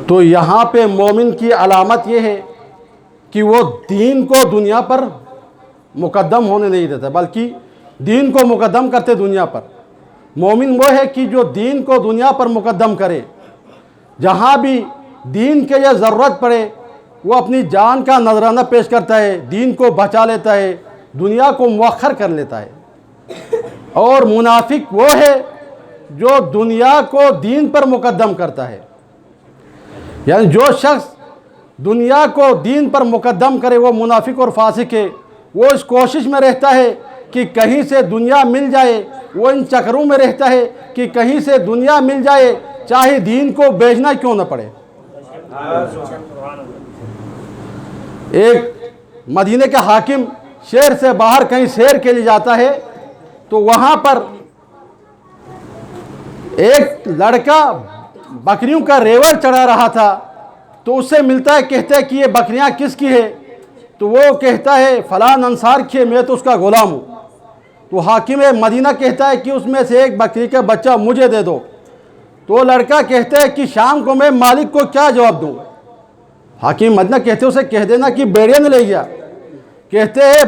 तो यहाँ पे मोमिन की अलामत ये है कि वो दीन को दुनिया पर मुकद्दम होने नहीं देता, बल्कि दीन को मुकद्दम करते दुनिया पर। मोमिन वो है कि जो दीन को दुनिया पर मुकद्दम करे, जहाँ भी दीन के लिए ज़रूरत पड़े वो अपनी जान का नजराना पेश करता है, दीन को बचा लेता है, दुनिया को मुअख्खर कर लेता है। और मुनाफिक वो है जो दुनिया को दीन पर मुकद्दम करता है। यानी जो शख्स दुनिया को दीन पर मुकद्दम करे वो मुनाफिक और फासिक है। वो इस कोशिश में रहता है कि कहीं से दुनिया मिल जाए, वो इन चक्करों में रहता है कि कहीं से दुनिया मिल जाए, चाहे दीन को बेचना क्यों न पड़े। एक मदीने के हाकिम शहर से बाहर कहीं सैर के लिए जाता है, तो वहाँ पर एक लड़का बकरियों का रेवड़ चढ़ा रहा था। तो उससे मिलता है, कहता है कि ये बकरियां किसकी है? तो वो कहता है फलान अंसार की है, मैं तो उसका गुलाम हूँ। तो हाकिम मदीना कहता है कि उसमें से एक बकरी का बच्चा मुझे दे दो। तो लड़का कहता है कि शाम को मैं मालिक को क्या जवाब दूँ? हाकिम मदीना कहते उसे कह देना कि भेड़िया ने ले गया। कहते हैं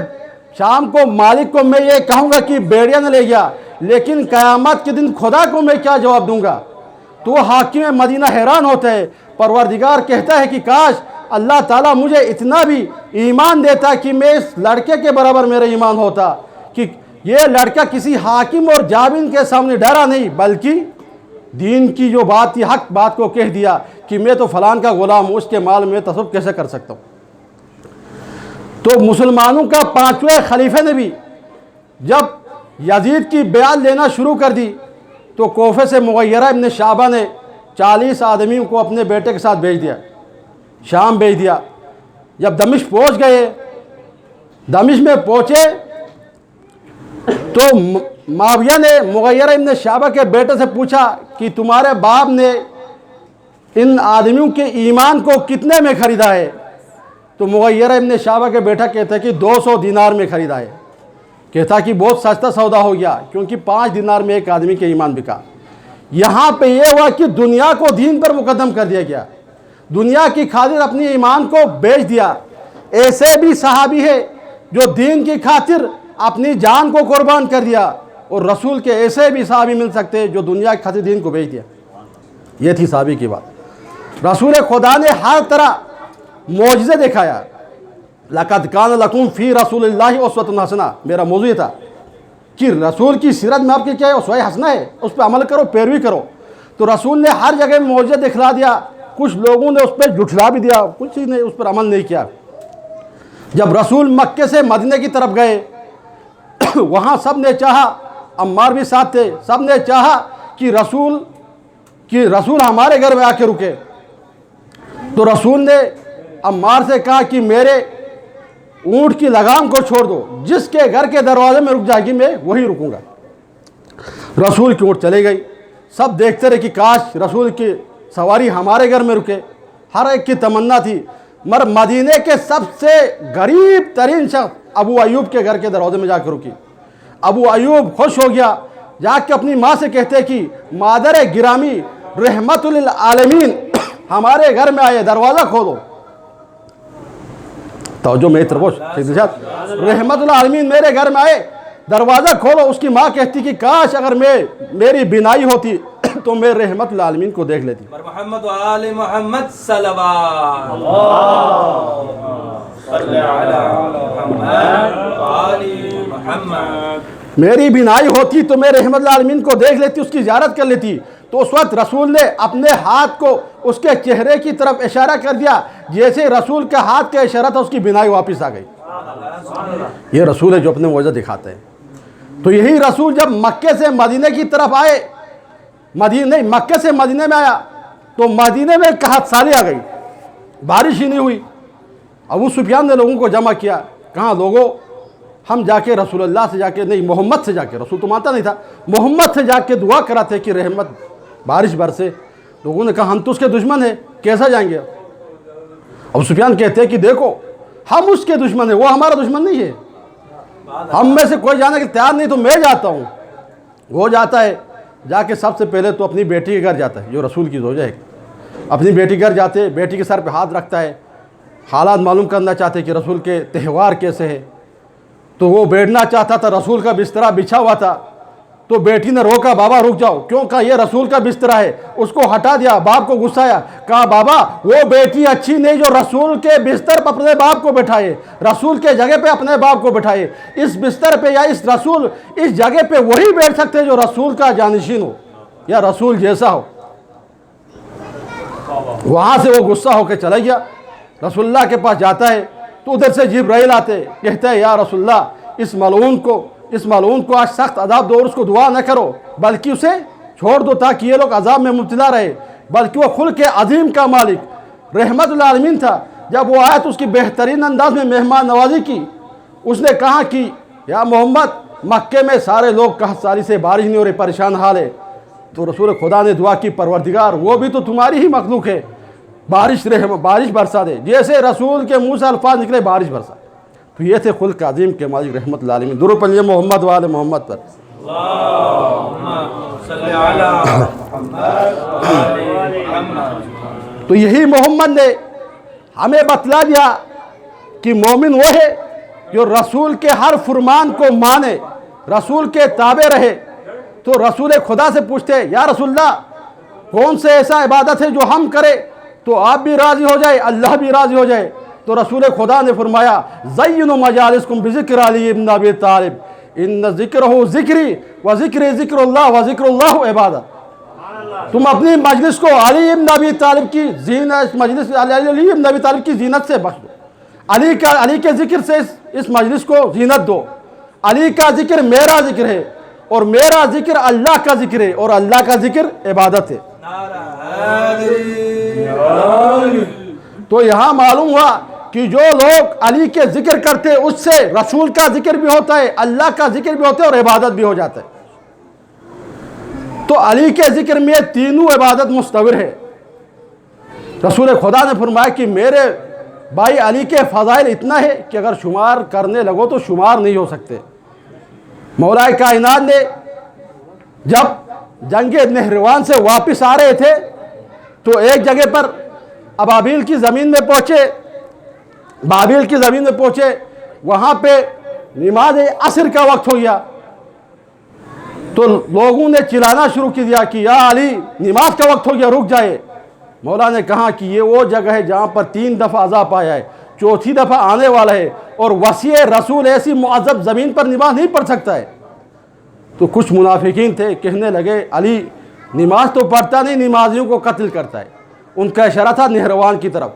शाम को मालिक को मैं ये कहूँगा कि भेड़िया ने ले गया, लेकिन क़यामत के दिन खुदा को मैं क्या जवाब दूंगा? तो हाकिम मदीना हैरान होता है। परवरदिगार कहता है कि काश अल्लाह ताला मुझे इतना भी ईमान देता कि मैं इस लड़के के बराबर मेरा ईमान होता, कि ये लड़का किसी हाकिम और जाबिन के सामने डरा नहीं, बल्कि दीन की जो बात थी, हक बात को कह दिया कि मैं तो फलान का गुलाम हूँ, उसके माल में तसव्वुफ कैसे कर सकता हूँ। तो मुसलमानों का पांचवें खलीफे ने भी जब यजीद की बयान लेना शुरू कर दी, तो कोफे से मुगैरा इब्न शाबा ने 40 आदमियों को अपने बेटे के साथ भेज दिया, शाम भेज दिया। जब दमिश्क पहुंच गए, दमिश्क में पहुंचे तो माविया ने मुगैरा इब्न शाबा के बेटे से पूछा कि तुम्हारे बाप ने इन आदमियों के ईमान को कितने में ख़रीदा है? तो मुगैरा इब्न शाबा के बेटा कहता है कि 200 दिनार में ख़रीदा है। कहता कि बहुत सस्ता सौदा हो गया, क्योंकि 5 दिनार में एक आदमी के ईमान बिका। यहाँ पे ये हुआ कि दुनिया को दीन पर मुकद्दम कर दिया गया, दुनिया की खातिर अपनी ईमान को बेच दिया। ऐसे भी सहाबी है जो दीन की खातिर अपनी जान को कुर्बान कर दिया, और रसूल के ऐसे भी सहाबी मिल सकते हैं जो दुनिया की खातिर दीन को बेच दिया। ये थी सहाबी की बात। रसूल खुदा ने हर तरह मौजज़े दिखाया। लक़द कान लकुम फ़ी रसूलिल्लाहि उस्वतुन हसना, मेरा मौजू ये था कि रसूल की सीरत में आपकी क्या है? उसवा हसना है, उस पर अमल करो, पैरवी करो। तो रसूल ने हर जगह मौजज़ा दिखला दिया। कुछ लोगों ने उस पर झुठला भी दिया, कुछ ही ने उस पर अमल नहीं किया। जब रसूल मक्के से मदीने की तरफ गए, वहाँ सब ने चाहा, अम्मार भी साथ थे, सब ने चाहा कि रसूल हमारे घर में आके रुके। तो रसूल ने अम्मार से कहा कि मेरे ऊँट की लगाम को छोड़ दो, जिसके घर के दरवाजे में रुक जाएगी मैं वहीं रुकूंगा। रसूल की ऊँट चले गई। सब देखते रहे कि काश रसूल की सवारी हमारे घर में रुके। हर एक की तमन्ना थी। मगर मदीने के सबसे गरीब तरीन शख्स अबू अयूब के घर के दरवाजे में जाकर रुकी। अबू अयूब खुश हो गया, जाके अपनी माँ से कहते कि मादर गिरामी रहमतुल आलमीन हमारे घर में आए, दरवाज़ा खोलो। तो जो मेरी तरफ रहमतुल आलमीन मेरे घर में आए, दरवाज़ा खोलो। उसकी माँ कहती कि काश अगर मेरी बिनाई होती तो मैं रहमतुल आलमीन को देख लेती। मोहम्मद आले मोहम्मद सल्लल्लाहु अलैहि वसल्लम, मेरी बिनाई होती तो मैं रहमतुल आलमीन को देख लेती, उसकी ज़ियारत कर लेती। तो उस वक्त रसूल ने अपने हाथ को उसके चेहरे की तरफ इशारा कर दिया। जैसे रसूल के हाथ का इशारा था, उसकी बिनाई वापस आ गई। ये रसूल है जो अपने मौजज़ा दिखाते हैं। तो यही रसूल जब मक्के से मदीने की तरफ आए, मक्के से मदीने में आया, तो मदीने में कहत साली आ गई, बारिश ही नहीं हुई। अबू सुफियान ने लोगों को जमा किया, कहा लोगों हम जाके रसूलुल्लाह से जाके, नहीं मोहम्मद से जाके, रसूल तो मानता नहीं था, मोहम्मद से जाके दुआ कराते कि रहमत बारिश बरसे। लोगों ने कहा हम तो उसके दुश्मन हैं, कैसा जाएंगे? अबू सुफियान कहते हैं कि देखो हम उसके दुश्मन हैं, वो हमारा दुश्मन नहीं है। हम में से कोई जाने के तैयार नहीं तो मैं जाता हूँ। वो जाता है, जाके सबसे पहले तो अपनी बेटी के घर जाता है जो रसूल की ज़ौजा है। अपनी बेटी घर जाते, बेटी के सर पे हाथ रखता है, हालात मालूम करना चाहते कि रसूल के त्यौहार कैसे है। तो वो बैठना चाहता था, रसूल का बिस्तरा बिछा हुआ था, तो बेटी ने रोका, बाबा रुक जाओ, क्यों? कहा ये रसूल का बिस्तरा है। उसको हटा दिया, बाप को गुस्सा आया, कहा बाबा वो बेटी अच्छी नहीं जो रसूल के बिस्तर पर अपने बाप को बैठाए, रसूल के जगह पे अपने बाप को बैठाए। इस बिस्तर पे या इस रसूल इस जगह पे वही बैठ सकते हैं जो रसूल का जानिशीन हो या रसूल जैसा हो। वहाँ से वो गुस्सा होकर चला गया, रसूलुल्लाह के पास जाता है तो उधर से जिब्राइल आते, कहते हैं या रसूलुल्लाह इस मलऊन को आज सख्त अजाब दो और उसको दुआ न करो, बल्कि उसे छोड़ दो ताकि ये लोग अजाब में मुब्तला रहे। बल्कि वो खुल के अजीम का मालिक रहमतुल आलमीन था। जब वो आया तो उसकी बेहतरीन अंदाज में मेहमान नवाजी की। उसने कहा कि या मोहम्मद, मक्के में सारे लोग कहसारी से बारिश नहीं हो रही, परेशान हाल है। तो रसूल खुदा ने दुआ की, परवरदिगार वो भी तो तुम्हारी ही मखलूक है, बारिश बरसा दे। जैसे रसूल के मुँह से अल्फाज निकले, बारिश बरसा। तो ये थे खुल्क अज़ीम के मालिक रहमतुल आलमीन। दुरूद पढ़िए मोहम्मद वाले मोहम्मद पर। तो यही मोहम्मद ने हमें बतला दिया कि मोमिन वो है जो रसूल के हर फरमान को माने, रसूल के ताबे रहे। तो रसूल खुदा से पूछते या रसूलल्लाह कौन से ऐसा इबादत है जो हम करें तो आप भी राज़ी हो जाए, अल्लाह भी राज़ी हो जाए। तो रसूल खुदा ने फरमाया ज़य्यिनु मजालिसकुम बिज़िक्र अली इब्न अबी तालिब इन्न ज़िक्रहु ज़िक्री व ज़िक्री ज़िक्रुल्लाह व ज़िक्रुल्लाह इबादत। तुम अपनी मजलिस को अली इब्न अबी तालिब की जीनत, मजलिस अली इब्न अबी तालिब की जीनत से बख्श दो। अली के ज़िक्र से इस मजलिस को जीनत दो। अली का ज़िक्र मेरा ज़िक्र है और मेरा ज़िक्र अल्लाह का ज़िक्र है और अल्लाह का ज़िक्र इबादत है। तो यहाँ मालूम हुआ कि जो लोग अली के जिक्र करते हैं उससे रसूल का जिक्र भी होता है, अल्लाह का जिक्र भी होता है और इबादत भी हो जाता है। तो अली के जिक्र में तीनों इबादत मुस्तविर है। रसूल खुदा ने फरमाया कि मेरे भाई अली के फ़ज़ाइल इतना है कि अगर शुमार करने लगो तो शुमार नहीं हो सकते। मौलाए कायनात ने जब जंगे नहरवान से वापस आ रहे थे तो एक जगह पर बाबिल की ज़मीन में पहुँचे, वहाँ पे नमाज असर का वक्त हो गया। तो लोगों ने चिल्लाना शुरू कर दिया कि या अली नमाज का वक्त हो गया, रुक जाए। मौला ने कहा कि ये वो जगह है जहाँ पर 3 दफ़ा अज़ाब आया है, 4थी दफ़ा आने वाला है और वसी रसूल ऐसी मुअज़्ज़ब ज़मीन पर नमाज नहीं पढ़ सकता है। तो कुछ मुनाफिकीन थे, कहने लगे अली नमाज तो पढ़ता नहीं, नमाजियों को कत्ल करता है। उनका इशारा था नहरवान की तरफ।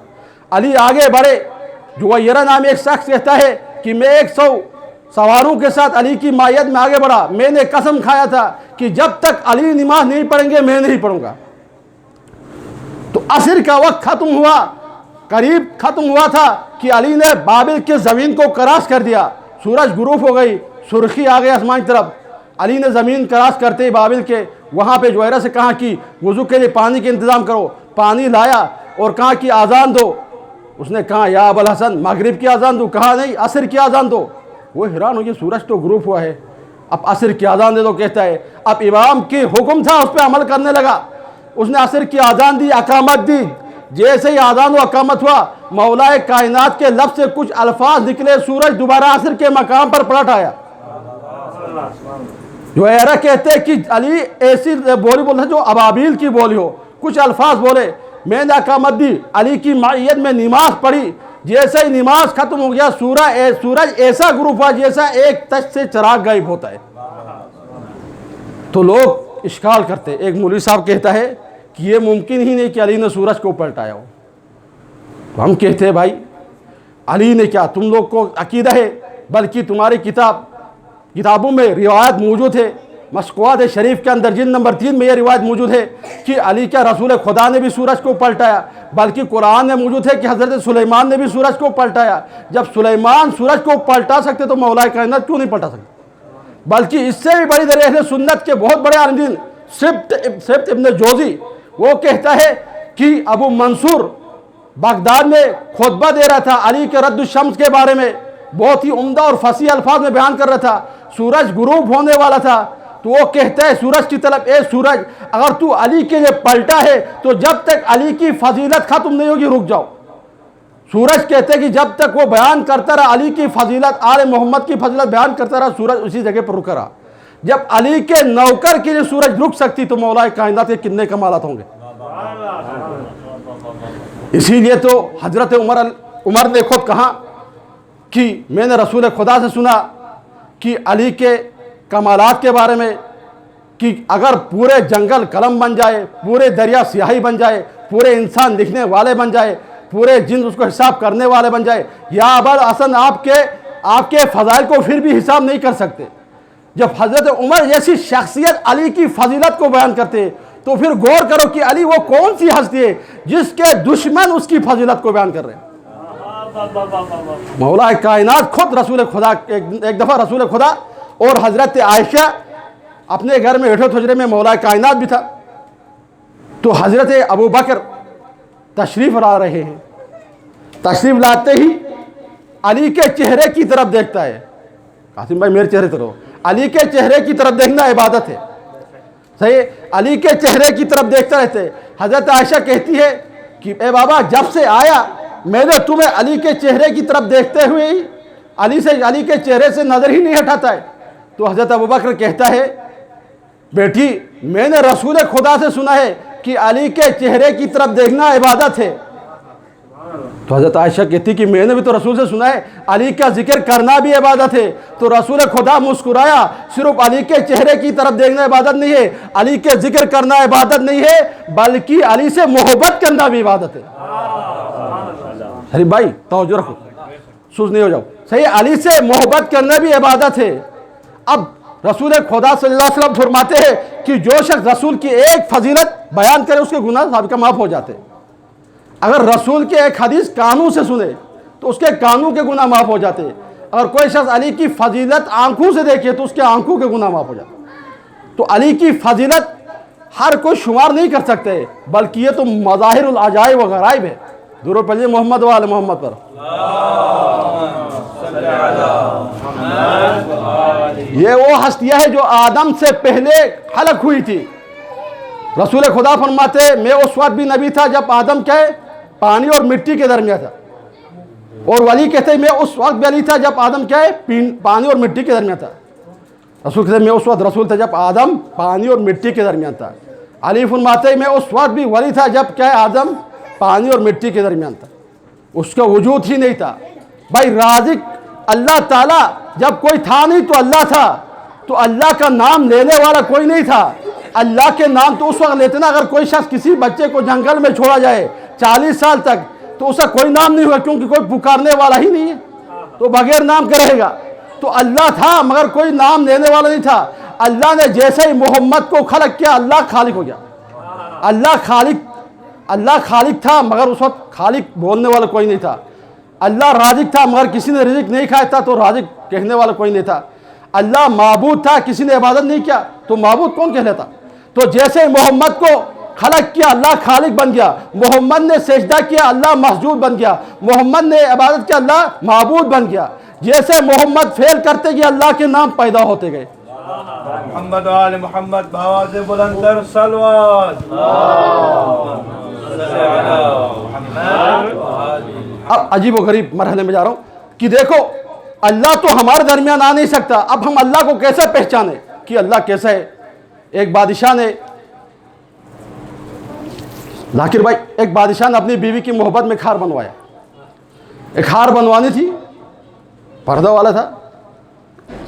अली आगे बढ़े। जुवैरा नाम एक शख्स कहता है कि मैं 100 सवारों के साथ अली की मायत में आगे बढ़ा। मैंने कसम खाया था कि जब तक अली नमाज नहीं पढ़ेंगे मैं नहीं पढ़ूंगा। तो असर का वक्त खत्म हुआ, करीब खत्म हुआ था कि अली ने बाबिल के ज़मीन को क्रॉस कर दिया। सूरज गुरूब हो गई, सुर्खी आ गई आसमान की तरफ। अली ने ज़मीन क्रॉस करते ही बाबिल के वहाँ पे जुवैरा से कहा कि वज़ू के लिए पानी का इंतज़ाम करो। पानी लाया और कहा कि आज़ान दो। उसने कहा या अबुल हसन मगरिब की आज़ान दो, कहा नहीं असर की आज़ान दो। वो हैरान हो गया, सूरज तो गुरूब हुआ है, अब असर की आज़ान दे दो कहता है। अब इमाम की हुक्म था, उस पर अमल करने लगा। उसने असर की आज़ान दी, अकामत दी। जैसे ही आज़ान व अकामत हुआ, मौलाए कायनात के लफ्ज़ से कुछ अल्फाज निकले, सूरज दोबारा असर के मकाम पर पलट आया। जुवैरा कहते हैं कि अली ऐसी बोली बोलता जो अबाबील की बोली हो, कुछ अल्फाज बोले। मैंने अकामत दी, अली की मायत में नमाज पढ़ी। जैसे ही नमाज खत्म हो गया, सूरज ऐसा ग्रुप हुआ जैसा एक तच से चिराग गायब होता है। तो लोग इश्काल करते, एक मौलवी साहब कहता है कि ये मुमकिन ही नहीं कि अली ने सूरज को पलटाया हो। तो हम कहते हैं भाई अली ने क्या, तुम लोग को अकीदा है, बल्कि तुम्हारी किताबों में रिवायत मौजूद है। मशक़वात शरीफ के अंदर जिल्द नंबर 3 में यह रिवायत मौजूद है कि अली क्या रसूल खुदा ने भी सूरज को पलटाया, बल्कि कुरान में मौजूद है कि हज़रत सुलेमान ने भी सूरज को पलटाया। जब सुलेमान सूरज को पलटा सकते तो मौलाए कायनात क्यों नहीं पलटा सकते? बल्कि इससे भी बड़ी दर अहले सुन्नत के बहुत बड़े आलिम सिब्त इब्न जोज़ी, वो कहता है कि अबू मंसूर बगदाद में खुतबा दे रहा था, अली के रद्द शम्स के बारे में बहुत ही उम्दा और फसी अल्फाज में बयान कर रहा था। सूरज गुरूब होने वाला था तो वो कहता है सूरज की तरफ, ए सूरज अगर तू अली के लिए पलटा है तो जब तक अली की फजीलत खत्म नहीं होगी रुक जाओ। सूरज कहते हैं कि जब तक वो बयान करता रहा अली की फजीलत, आले मोहम्मद की फजीलत बयान करता रहा, सूरज उसी जगह पर रुका रहा। जब अली के नौकर के लिए सूरज रुक सकती तो मौलाए कायनात के कितने कमालात होंगे। इसीलिए तो हजरत उमर ने खुद कहा कि मैंने रसूल खुदा से सुना कि अली के कमालात के बारे में कि अगर पूरे जंगल कलम बन जाए, पूरे दरिया स्याही बन जाए, पूरे इंसान लिखने वाले बन जाए, पूरे जिन उसको हिसाब करने वाले बन जाए, या अबल हसन आपके फ़ज़ाइल को फिर भी हिसाब नहीं कर सकते। जब हज़रत उमर जैसी शख्सियत अली की फजीलत को बयान करते तो फिर गौर करो कि अली वो कौन सी हस्ती है जिसके दुश्मन उसकी फजीलत को बयान कर रहे हैं। मौला कायनात खुद रसूल खुदा, एक दफ़ा रसूल खुदा और हज़रत आयशा अपने घर में बैठे हुजरे में मौला कायनात भी था, तो हज़रत अबू बकर तशरीफ़ ला रहे हैं। तशरीफ़ लाते ही अली के चेहरे की तरफ देखता है। कासिम भाई मेरे चेहरे तरफ, अली के चेहरे की तरफ देखना इबादत है, सही। अली के चेहरे की तरफ देखता रहते। हज़रत आयशा कहती है कि ए बाबा जब से आया मैंने तुम्हें अली के चेहरे की तरफ देखते हुए ही अली के चेहरे से नज़र ही नहीं हटाता है। तो हज़रत अबू बकर कहता है बेटी मैंने रसूल खुदा से सुना है कि अली के चेहरे की तरफ देखना इबादत है। तो हज़रत आयशा कहती कि मैंने भी तो रसूल से सुना है अली का जिक्र करना भी इबादत है। तो रसूल खुदा मुस्कुराया, सिर्फ अली के चेहरे की तरफ देखना इबादत नहीं है, अली के जिक्र करना इबादत नहीं है, बल्कि अली से मोहब्बत करना भी इबादत है। अरे भाई तवज्जो रखो, सुस्त नहीं हो जाओ, सही। अली से मोहब्बत करना भी इबादत है। अब रसूल खुदा सल्लल्लाहु अलैहि वसल्लम फरमाते हैं कि जो शख्स रसूल की एक फजीलत बयान करे उसके गुनाह साबिक़ा माफ़ हो जाते। अगर रसूल के एक हदीस कानों से सुने तो उसके कानों के गुनाह माफ़ हो जाते। अगर कोई शख्स अली की फजीलत आंखों से देखे तो उसके आंखों के गुनाह माफ़ हो जाते। तो अली की फजीलत हर कोई शुमार नहीं कर सकते, बल्कि ये तो मज़ाहिरुल अजाइब व गराइब है। दुरूद पढ़िए मोहम्मद वाले मोहम्मद पर। ये वो हस्तियाँ है जो आदम से पहले खलक हुई थी। रसूल खुदा फरमाते मैं उस वक्त भी नबी था जब आदम क्या है पानी और मिट्टी के दरमियान था, और वली कहते मैं उस वक्त भी अली था जब आदम क्या है पानी और मिट्टी के दरमियान था। रसूल कहते मैं उस वक्त रसूल था जब आदम पानी और मिट्टी के दरमियान था। अली फरमाते मैं उस वक्त भी वली था जब क्या है आदम पानी और मिट्टी के दरमियान था, उसका वजूद ही नहीं था। भाई राज़िक अल्लाह ताला, जब कोई था नहीं तो अल्लाह था, तो अल्लाह का नाम लेने वाला कोई नहीं था। अल्लाह के नाम तो उस वक्त लेते ना अगर कोई शख्स किसी बच्चे को जंगल में छोड़ा जाए 40 साल तक तो उसका कोई नाम नहीं हुआ, क्योंकि कोई पुकारने वाला ही नहीं है, तो बगैर नाम का रहेगा। तो अल्लाह था मगर कोई नाम लेने वाला नहीं था। अल्लाह ने जैसे ही मोहम्मद को खलक किया अल्लाह खालिक हो गया। अल्लाह खालिक था मगर उस वक्त खालिक बोलने वाला कोई नहीं था। अल्लाह राज़िक था मगर किसी ने रिज़्क़ नहीं खाया था तो राज़िक कहने वाला कोई नहीं था। अल्लाह माबूद था, किसी ने इबादत नहीं किया तो माबूद कौन कहलाता। तो जैसे मोहम्मद को खलक किया अल्लाह खालिक बन गया, मोहम्मद ने सजदा किया अल्लाह मसजूद बन गया, मोहम्मद ने इबादत किया अल्लाह माबूद बन गया। जैसे मोहम्मद फेल करते गए अल्लाह के नाम पैदा होते गए। मोहम्मद वाले मोहम्मद बावाज़े बुलंदर सलवात। अब अजीब व गरीब मरहले में जा रहा हूँ कि देखो अल्लाह तो हमारे दरमियान आ नहीं सकता, अब हम अल्लाह को कैसे पहचाने कि अल्लाह कैसा है। एक बादशाह ने, जाकिर भाई, एक बादशाह ने अपनी बीवी की मोहब्बत में खार बनवाया। एक हार बनवानी थी, पर्दा वाला था,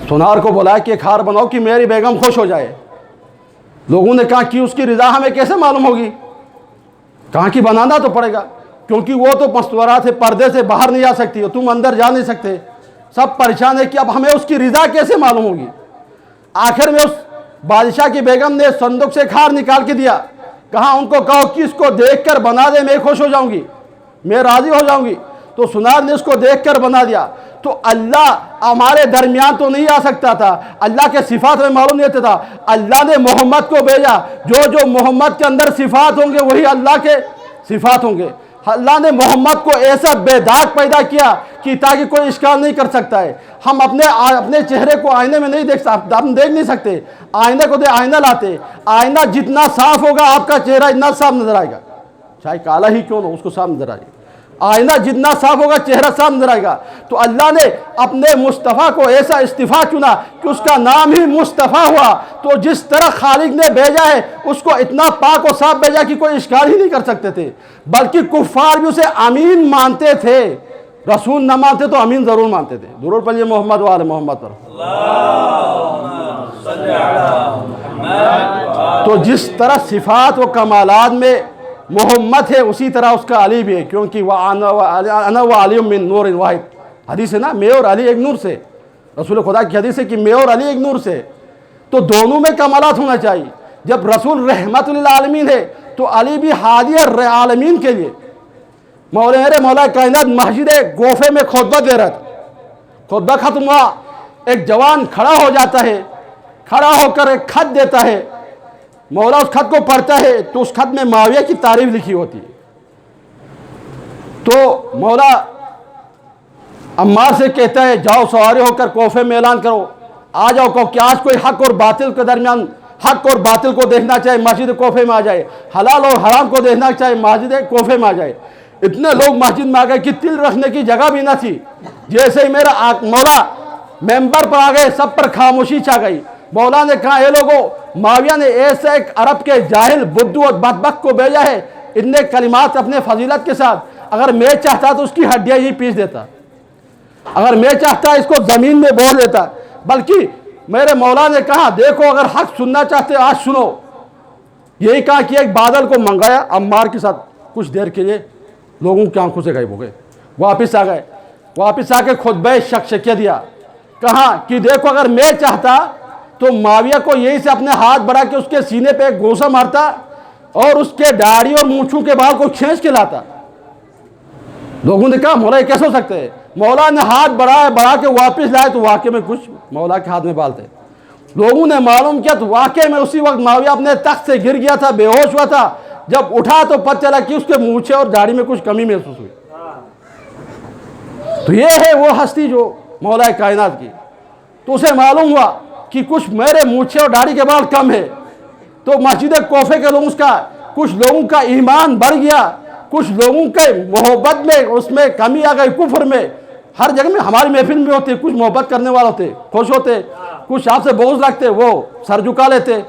सुनार को बुलाया कि एक हार बनाओ कि मेरी बेगम खुश हो जाए। लोगों ने कहा कि उसकी रज़ा हमें कैसे मालूम होगी। कहा कि बनाना तो पड़ेगा क्योंकि वो तो मस्तूरात है, पर्दे से बाहर नहीं आ सकती, तुम अंदर जा नहीं सकते। सब परेशान है कि अब हमें उसकी रज़ा कैसे मालूम होगी। आखिर में उस बादशाह की बेगम ने संदूक से खार निकाल के दिया, कहा उनको कहो कि इसको देखकर बना दे, मैं खुश हो जाऊंगी, मैं राज़ी हो जाऊंगी। तो सुनार ने उसको देखकर बना दिया। तो अल्लाह हमारे दरमियान तो नहीं आ सकता था, अल्लाह के सिफात में मालूम नहीं होता था। अल्लाह ने मोहम्मद को भेजा, जो जो मोहम्मद के अंदर सिफात होंगे वही अल्लाह के सिफात होंगे। अल्लाह ने मोहम्मद को ऐसा बेदाग पैदा किया कि ताकि कोई इश्काल नहीं कर सकता है। हम अपने चेहरे को आईने में नहीं देख सकते, हम देख नहीं सकते। आईने को आईना लाते, आईना जितना साफ होगा आपका चेहरा इतना साफ नजर आएगा, चाहे काला ही क्यों ना उसको साफ नजर आएगा। आईना जितना साफ होगा चेहरा साफ नजर आएगा। तो अल्लाह ने अपने मुस्तफ़ा को ऐसा इस्तिफा चुना कि उसका नाम ही मुस्तफ़ा हुआ। तो जिस तरह खालिक ने भेजा है उसको इतना पाक और साफ भेजा कि कोई इश्काल ही नहीं कर सकते थे, बल्कि कुफ्फार भी उसे अमीन मानते थे। रसूल न मानते तो अमीन जरूर मानते थे। दुरूद पढ़िए मोहम्मद वाले मोहम्मद पर। तो जिस तरह सिफात व कमालात में मोहम्मद है उसी तरह उसका अली भी है, क्योंकि वह अना व अली मिन नूर वाहिद हदीस है ना, मैं और अली एक नूर से। रसूल खुदा की हदीस है कि मैं और अली एक नूर से। तो दोनों में कमालात होना चाहिए। जब रसूल रहमतुल लिल आलमीन है तो अली भी हादी आलमीन के लिए। मौला कायनात मस्जिद गोफे में खुतबा दे रहा था, खुतबा खत्म हुआ, एक जवान खड़ा हो जाता है, खड़ा होकर एक खत देता है। मौला उस खत को पढ़ता है तो उस खत में माविया की तारीफ लिखी होती है। तो मौला अम्मार से कहता है जाओ सवारी होकर कोफे में ऐलान करो, आ जाओ, कहो कि आज कोई हक और बातिल के दरमियान, हक और बातिल को देखना चाहे मस्जिद कोफे में आ जाए, हलाल और हराम को देखना चाहे मस्जिद कोफे में आ जाए। इतने लोग मस्जिद में आ गए कि तिल रखने की जगह भी ना थी। जैसे ही मेरा मौला मेंबर पर आ गए सब पर खामोशी छा गई। मौला ने कहा, ये लोगों, माविया ने ऐसे एक अरब के जाहिल बुद्धू और बदबख्त को भेजा है, इतने कलिमात अपने फजीलत के साथ, अगर मैं चाहता तो उसकी हड्डियां ही पीस देता, अगर मैं चाहता इसको जमीन में बोल देता। बल्कि मेरे मौला ने कहा, देखो अगर हक सुनना चाहते आज सुनो। यही कहा कि एक बादल को मंगाया अम्मार के साथ, कुछ देर के लिए लोगों की आंखों से गायब हो गए, वापस आ गए, वापस आके खुतबा शख्सियत दिया। कहा कि देखो अगर मैं चाहता तो माविया को यही से अपने हाथ बढ़ा के उसके सीने पे एक गोसा मारता और उसके दाढ़ी और मूंछों के बाल को खींच के लाता। लोगों ने कहा मौला कैसे हो सकते हैं? मौला ने हाथ बढ़ा के वापस लाए तो वाकई में कुछ मौला के हाथ में बाल थे। लोगों ने मालूम किया तो वाकई में उसी वक्त माविया अपने तख्त से गिर गया था, बेहोश हुआ था। जब उठा तो पता चला कि उसके मूंछे और दाढ़ी में कुछ कमी महसूस हुई। तो ये है वो हस्ती जो मौला कायनात की। तो उसे मालूम हुआ कि कुछ मेरे मूंछे और दाढ़ी के बाल कम है। तो मस्जिद कोफे के लोग उसका, कुछ लोगों का ईमान बढ़ गया, कुछ लोगों के मोहब्बत में उसमें कमी आ गई, कुफ्र में। हर जगह में हमारी महफिल में होते, कुछ मोहब्बत करने वाले होते, खुश होते, कुछ आपसे बोझ रखते, वो सर झुका लेते।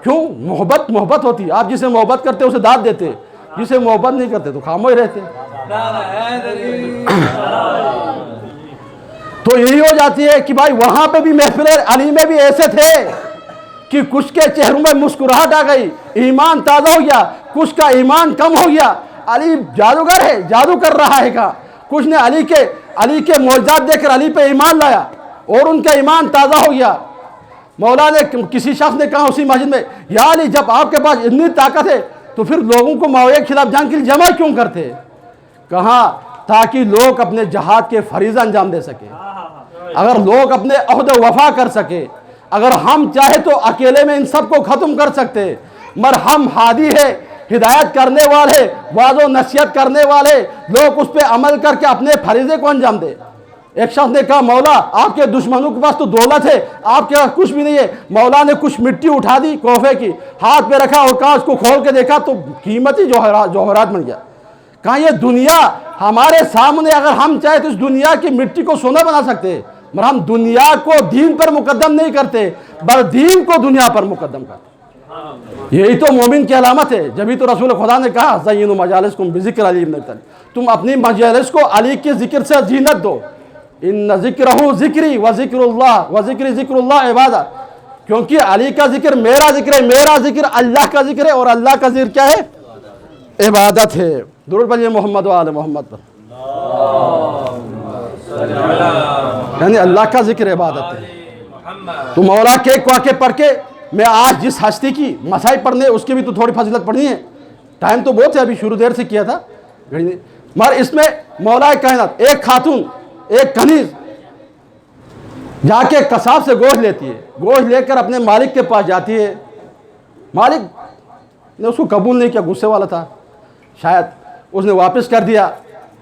क्यों? मोहब्बत होती। आप जिसे मोहब्बत करते उसे दाद देते, जिसे मोहब्बत नहीं करते तो खामोश रहते। तो यही हो जाती है कि भाई वहां पे भी महफिल अली में भी ऐसे थे कि कुछ के चेहरों में मुस्कुराहट आ गई, ईमान ताज़ा हो गया, कुछ का ईमान कम हो गया। अली जादूगर है, जादू कर रहा है का। कुछ ने अली के मौजूद देखकर अली पे ईमान लाया और उनका ईमान ताज़ा हो गया। मौला ने किसी शख्स ने कहा उसी मस्जिद में, या अली जब आपके पास इतनी ताकत है तो फिर लोगों को माविया के खिलाफ जंग के लिए जमा क्यों करते? कहा ताकि लोग अपने जहाद के फरीज़ा अंजाम दे सके, अगर लोग अपने अहद वफा कर सके। अगर हम चाहे तो अकेले में इन सब को ख़त्म कर सकते, मगर हम हादी है, हिदायत करने वाले, वाज़ो नसीहत करने वाले लोग, उस पर अमल करके अपने फरीज़े को अंजाम दे। एक शख्स ने कहा, मौला आपके दुश्मनों के पास तो दौलत है, आपके पास कुछ भी नहीं है। मौला ने कुछ मिट्टी उठा दी कोफे की, हाथ पे रखा और कहा, उसको खोल के देखा तो कीमती जौहरात बन गया। कहा ये दुनिया हमारे सामने, अगर हम चाहे तो इस दुनिया की मिट्टी को सोना बना सकते, मगर हम दुनिया को दीन पर मुकद्दम नहीं करते, बल्कि दीन को दुनिया पर मुकद्दम करते। यही तो मोमिन की अलामत है। जब तो रसूल खुदा ने कहा, ज़य्यिनु मजालिसकुम बिज़िक्र अली इब्न अबी तालिब, तुम अपनी मजालिस को अली के जिक्र से जीनत दो। इन ज़िक्रहु ज़िक्री व ज़िक्रुल्लाह व ज़िक्री ज़िक्रुल्लाह इबादत, क्योंकि अली का जिक्र मेरा जिक्र है, मेरा जिक्र अल्लाह का जिक्र है, और अल्लाह का जिक्र क्या है? इबादत है। दुरूद पढ़िए मोहम्मद व आले मोहम्मद पर। यानी अल्लाह का जिक्र इबादत है। तो मौला के वाक़े पढ़ के मैं आज जिस हस्ती की मसाइब पढ़ने, उसकी भी तो थोड़ी फजीलत पढ़नी है। टाइम तो बहुत है, अभी शुरू देर से किया था, मगर इसमें मौला कायनात, एक खातून, एक कनीज जाके कसाब से गोश्त लेती है, गोश्त लेकर अपने मालिक के पास जाती है। मालिक ने उसको कबूल नहीं किया, गुस्से वाला था शायद। उसने वापस कर दिया।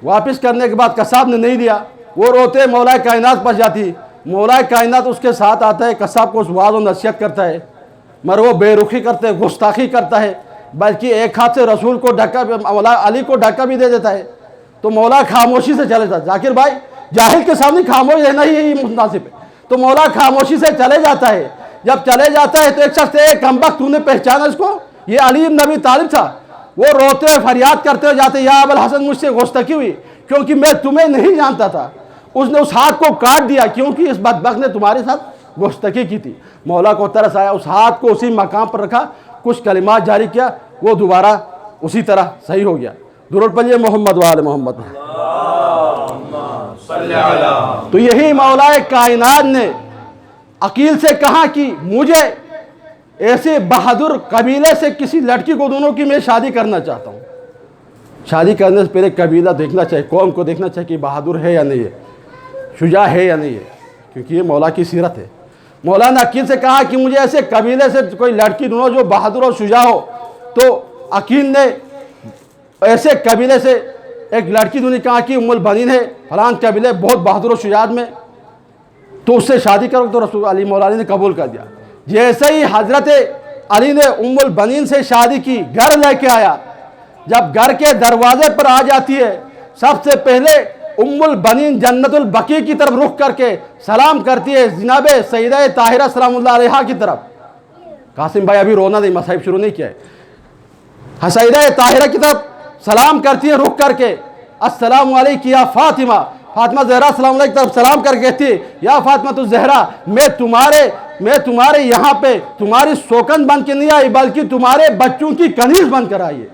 वापस करने के बाद कसाब ने नहीं दिया। वो रोते मौलाए कायनात पास जाती। मौलाए कायनात उसके साथ आता है, कसाब को उस वाज़ और नसीहत करता है, मगर वो बेरुखी करते है, गुस्ताखी करता है, बल्कि एक हाथ से रसूल को धक्का, मौला अली को धक्का भी दे देता है। तो मौला खामोशी से चले जाता। जाकिर भाई, जाहिल के सामने खामोश रहना ही मुनासिब है। तो मौला खामोशी से चले जाता है। जब चले जाता है तो एक शख्स, एक कमबख्त, तूने पहचाना इसको, ये अली इब्न अबी तालिब था। वो रोते हुए फरियाद करते हुए जाते, या अबुल हसन मुझसे गुस्तकी हुई क्योंकि मैं तुम्हें नहीं जानता था। उसने उस हाथ को काट दिया क्योंकि इस बदबख्त ने तुम्हारे साथ गुस्तकी की थी। मौला को तरस आया, उस हाथ को उसी मकाम पर रखा, कुछ कलिमात जारी किया, वो दोबारा उसी तरह सही हो गया। दुरूद पढ़िए मोहम्मद वाले मोहम्मद। तो यही मौलाए कायनात ने अकील से कहा कि मुझे ऐसे बहादुर कबीले से किसी लड़की को, दोनों की मैं शादी करना चाहता हूँ। शादी करने से पहले कबीला देखना चाहिए, कौम को देखना चाहिए कि बहादुर है या नहीं है, शुजा है या नहीं है, क्योंकि ये मौला की सीरत है। मौला ने अकील से कहा कि मुझे ऐसे कबीले से कोई लड़की ढूंढो जो बहादुर और शुजा हो। तो अकील ने ऐसे कबीले से एक लड़की ढूंढी, कहा कि उम्मुल बनीन है, फलान कबीले बहुत बहादुर और शुजात में, तो उससे शादी करो। तो रसूल अली मौला ने कबूल कर दिया। जैसे ही हजरत अली ने उम्मुल बनीन से शादी की, घर लेके आया, जब घर के दरवाजे पर आ जाती है, सबसे पहले उम्मुल बनीन जन्नतुल बकी की तरफ रुख करके सलाम करती है, जनाब सईदा ताहिरा सलामुल्लाह अलैहा की तरफ। कासिम भाई अभी रोना नहीं, मसाइब शुरू नहीं किया है। सईदा ताहिरा की तरफ सलाम करती है रुख करके, अस्सलामु अलैकी या फातिमा। फातिमा ज़हरा सलाम अलैहि की तरफ सलाम करके कहती है, या फातिमा तो ज़हरा, मैं तुम्हारे यहाँ पे तुम्हारी शौकन बन के नहीं आई, बल्कि तुम्हारे बच्चों की कनीज बन कर आई है।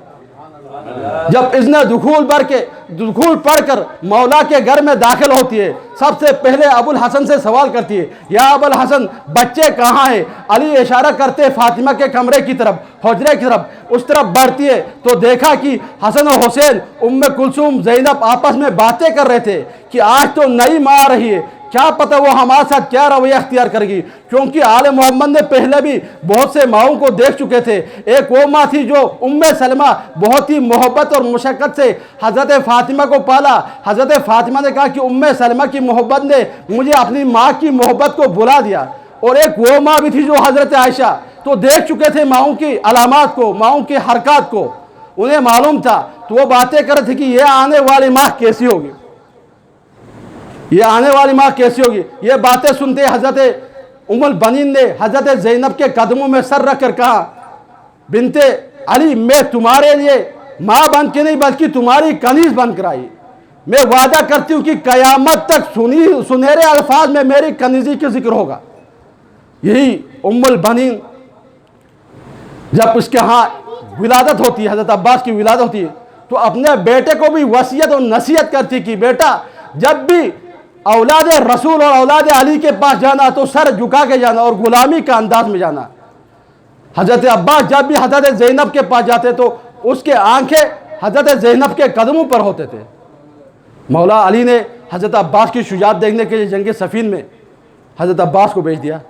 जब इसने दुखूल पढ़कर मौला के घर में दाखिल होती है, सबसे पहले अबुल हसन से सवाल करती है, या अबुल हसन बच्चे कहाँ हैं? अली इशारा करते फातिमा के कमरे की तरफ, हुजरे की तरफ। उस तरफ बढ़ती है तो देखा कि हसन और हुसैन, उम्मे कुलसूम, ज़ैनब आपस में बातें कर रहे थे कि आज तो नई माँ आ रही है, क्या पता वो हमारे साथ क्या रवैया अख्तियार करेगी, क्योंकि आले मोहम्मद ने पहले भी बहुत से माओं को देख चुके थे। एक वो माँ थी जो उम्मे सलमा, बहुत ही मोहब्बत और मुशक्क़त से हज़रत फ़ातिमा को पाला। हज़रत फ़ातिमा ने कहा कि उम्मे सलमा की मोहब्बत ने मुझे अपनी माँ की मोहब्बत को भुला दिया। और एक वो माँ भी थी जो हज़रत आयशा, तो देख चुके थे माओं की अलामात को, माओं की हरकत को, उन्हें मालूम था। तो वो बातें कर रहे थे कि यह आने वाली माँ कैसी होगी, ये आने वाली माँ कैसी होगी। ये बातें सुनते हज़रत उम्मुल बनीन ने हज़रत ज़ैनब के कदमों में सर रख कर कहा, बिनते अली, मैं तुम्हारे लिए माँ बन के नहीं बल्कि तुम्हारी कनीज बन कर आई। मैं वादा करती हूँ कि क़यामत तक सुनहरे अल्फाज में मेरी कनीजी का जिक्र होगा। यही उम्मुल बनीन जब उसके यहाँ विलादत होती है, हज़रत अब्बास की विलादत होती है, तो अपने बेटे को भी वसीयत और नसीहत करती कि बेटा, जब भी औलाद रसूल और औलाद अली के पास जाना तो सर झुका के जाना और गुलामी का अंदाज में जाना। हज़रत अब्बास जब भी हज़रत ज़ैनब के पास जाते तो उसके आंखें हज़रत ज़ैनब के कदमों पर होते थे। मौला अली ने हज़रत अब्बास की शुजात देखने के लिए जंग सफ़ीन में हज़रत अब्बास को भेज दिया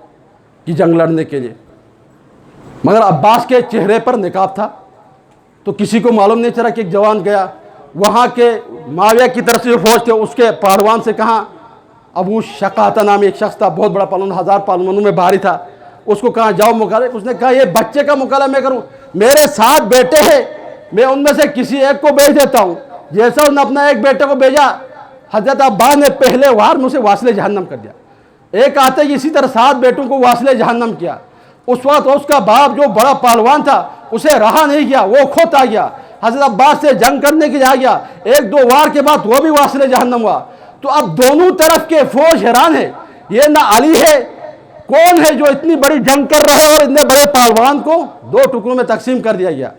कि जंग लड़ने के लिए, मगर अब्बास के चेहरे पर निकाब था, तो किसी को मालूम नहीं चला कि एक जवान गया। वहाँ के माविया की तरफ से फौज थे, उसके पहलवान से कहा, अबू शकाता नाम एक शख्स था, बहुत बड़ा पहलवान, 1000 पहलवानों में भारी था, उसको कहा जाओ मुकाबले। उसने कहा ये बच्चे का मुकाबला मैं करूं, मेरे 7 बेटे हैं, मैं उनमें से किसी एक को भेज देता हूं। जैसा उसने अपना एक बेटे को भेजा, हज़रत अब्बास ने पहले वार में उसे वासिले जहन्नम कर दिया। एक आते ही इसी तरह 7 बेटों को वासिले जहन्नम किया। उस वक्त उसका बाप जो बड़ा पहलवान था उसे रहा नहीं गया, वो खुद आ गया, हज़रत अब्बास से जंग करने के लिए आ गया। 1-2 वार के बाद वो भी वासिले जहन्नम हुआ। तो अब दोनों तरफ के फौज हैरान है, ये ना अली है, कौन है जो इतनी बड़ी जंग कर रहा है, और इतने बड़े पहलवान को 2 टुकड़ों में तकसीम कर दिया गया।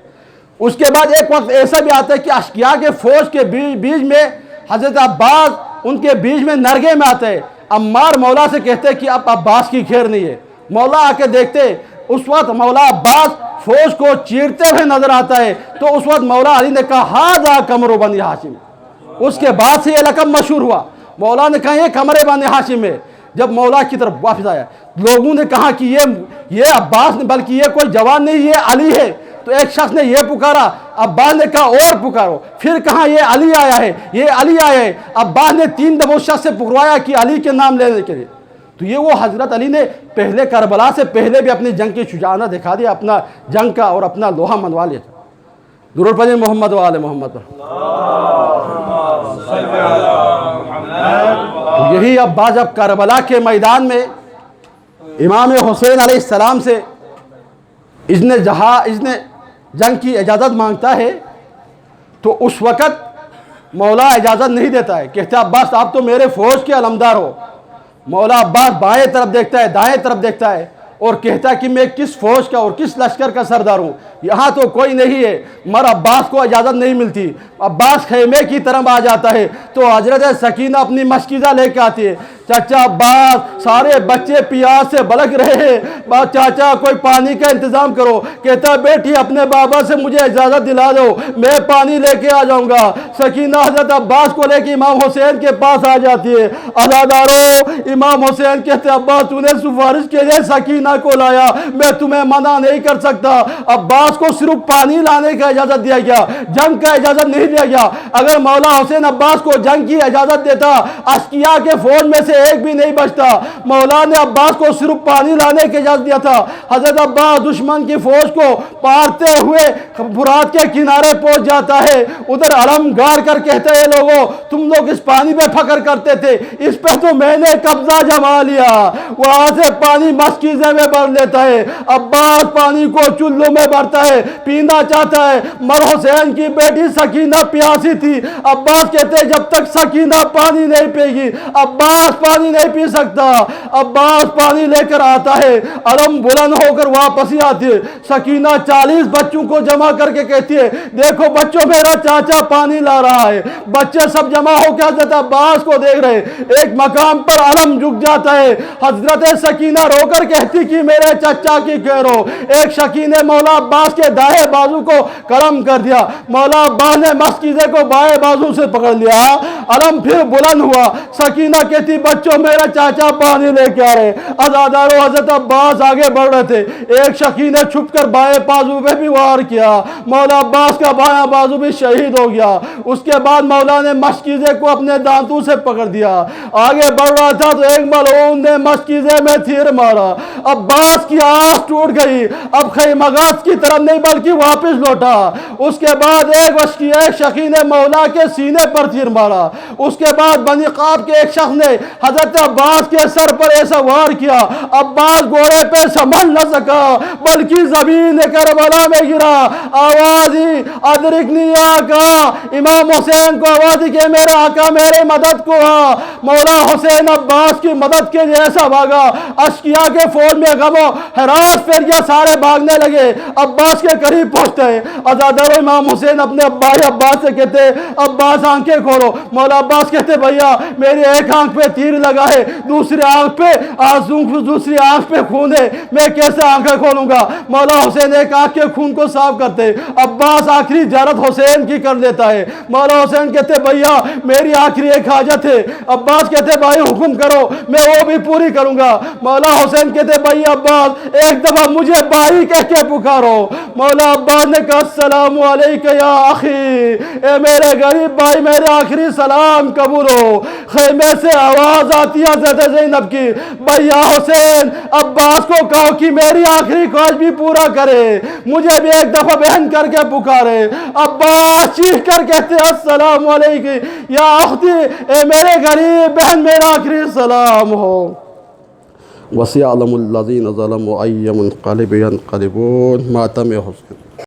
उसके बाद एक वक्त ऐसा भी आता है कि अशकिया के फौज के बीच में हज़रत अब्बास उनके बीच में नरगे में आते हैं। अम्मार मौला से कहते हैं कि अब अब्बास की खैर नहीं है। मौला आके देखते, उस वक्त मौला अब्बास फौज को चीरते हुए नजर आता है। तो उस वक्त मौला अली ने कहा हाजा कमरो बनी हाशिम। उसके बाद से ये लक़ब मशहूर हुआ। मौला ने कहा ये कमरे बनी हाशिम है। जब मौला की तरफ वापस आया, लोगों ने कहा कि ये अब्बास ने, बल्कि ये कोई जवान नहीं, ये अली है। तो एक शख्स ने ये पुकारा, अब्बास ने कहा और पुकारो, फिर कहा ये अली आया है, ये अली आया है। अब्बास ने 3 दफा उस शख्स से पुकारवाया कि अली के नाम लेने के लिए। तो ये वो हज़रत अली ने पहले करबला से पहले भी अपनी जंग की शुजाअत दिखा दिया, अपना जंग का और अपना लोहा मनवा लिया था। दुरूद पढ़ें मोहम्मद वाले मोहम्मद पर। तो यही अब्बास जब करबला के मैदान में इमाम हुसैन अलैहिस्सलाम से इसने जंग की इजाज़त मांगता है, तो उस वक़्त मौला इजाज़त नहीं देता है। कहते अब्बास आप तो मेरे फ़ौज के अलमदार हो। मौला अब्बास बाएं तरफ देखता है, दाएं तरफ देखता है और कहता है कि मैं किस फ़ौज का और किस लश्कर का सरदार हूँ, यहाँ तो कोई नहीं है। मगर अब्बास को इजाज़त नहीं मिलती। अब्बास खेमे की तरफ आ जाता है तो हजरत सकीना अपनी मशकीज़ा लेकर आती है। चाचा अब्बास, सारे बच्चे प्यास से बलक रहे हैं, चाचा कोई पानी का इंतज़ाम करो। कहता बेटी अपने बाबा से मुझे इजाज़त दिला दो, मैं पानी लेके आ जाऊँगा। सकीना हजरत अब्बास को लेके इमाम हुसैन के पास आ जाती है। अज़ादारो, इमाम हुसैन कहते अब्बास तूने सिफारिश के लिए सकीना को लाया, मैं तुम्हें मना नहीं कर सकता। अब्बास को सिर्फ पानी लाने का इजाज़त दिया गया, जंग का इजाज़त नहीं दिया गया। अगर मौला हुसैन अब्बास को जंग की इजाज़त देता, अस्किया के फौज में से एक भी नहीं बचता। मौला ने अब्बास को सिर्फ पानी लाने की इजाज़त दिया था। हजरत अब्बास दुश्मन की फौज को पारते हुए फुरात के किनारे पहुंच जाता है। उधर अलम गाड़ कर कहते हैं लोगों तुम लोग इस पानी पे फख्र करते थे, इस पे तो मैंने कब्जा जमा लिया। वहां से पानी मस्कीज़े में भर लेता है। अब्बास पानी को चुल्लू में भरता है, पीना चाहता है। मगर हुसैन की बेटी सकीना प्यासी थी। अब्बास कहते जब तक सकीना पानी नहीं पिएगी अब्बास पानी नहीं पी सकता। अब्बास पानी लेकर आता है, अलम बुलंद होकर वापस ही आती है। सकीना 40 बच्चों को जमा करके कहती है देखो बच्चों मेरा चाचा पानी ला रहा है। बच्चे सब जमा होकर हजरत अब्बास को देख रहे। एक मकाम पर अलम झुक जाता है। हजरत सकीना रोकर कहती कि मेरे चचा की कह एक शकीने मौला अब्बास के दाएं बाजू को करम कर दिया। मौला अब्बास ने मस्कीज़े को बाएं बाजू से पकड़ लिया। अलम फिर बुलंद हुआ। सकीना कहती बच्चों मेरा चाचा पानी लेके आ रहे। अज़ादारों हजरत अब्बास आगे बढ़ रहे थे। एक शकी ने छुपकर बाएं बाजू पे भी वार किया। मौला अब्बास का बायां बाजू भी शहीद हो गया। उसके बाद मौला ने मशकीज़े को अपने दांतों से पकड़ दिया। आगे बढ़ रहा था तो एक मलऊन ने मशकीज़े में तीर मारा। अब्बास की आँख टूट गई। अब खैमगास की तरफ नहीं बल्कि वापस लौटा। उसके बाद एक शकी ने मौला के सीने पर तीर मारा। उसके बाद बनी क़ाब के एक शख्स ने हजरत अब्बास के सर पर ऐसा वार किया। अब्बास घोड़े पे संभल न सका बल्कि जमीन करबला में गिरा। आवाज ही अदरिकनी आका, इमाम हुसैन को आवाज के मेरे आका मेरे मदद को आ। मौला हुसैन अब्बास की मदद के लिए ऐसा भागा। अशकिया के फौज में गमो हरास फिर गया, सारे भागने लगे। अब्बास के करीब पहुंचते। अज़ादारों इमाम हुसैन अपने अब्बास से कहते अब्बास आंखें खोलो। मौला अब्बास कहते भैया मेरी एक आंख पे तीर लगा है, दूसरी आंख पे आंसू, दूसरी आंख पे खून है, मैं कैसे आंखें खोलूंगा। मौला हुसैन एक आंख के खून को साफ करते। अब्बास आखिरी ज़ियारत हुसैन की कर लेता है। मौला हुसैन कहते भैया मेरी आखिरी एक हाजत है। अब्बास कहते भाई हुक्म करो, मैं वो भी पूरी करूंगा। मौला हुसैन कहते भाई अब्बास एक दफा मुझे भाई कह के पुकारो। मौला अब्बास ने कहा अस्सलामु अलैका या अखी, ए मेरे गरीब भाई मेरे आखिरी सलाम कबूल हो। खैमे से आवाज आती है हज़रत ज़ैनब की, भैया हुसैन अब्बास को कहो कि मेरी आखिरी ख्वाहिश भी पूरा करे, मुझे भी एक दफा बहन करके पुकारे। अब्बास चीख कर कहते अस्सलामु अलैकी या अख्ती, ए मेरे गरीब बहन मेरा आखिरी सलाम हो। वसिअ अलमुल्लज़ीन ज़लमू अय्युम क़ल्बिन क़ल्बून मातम हुसैन।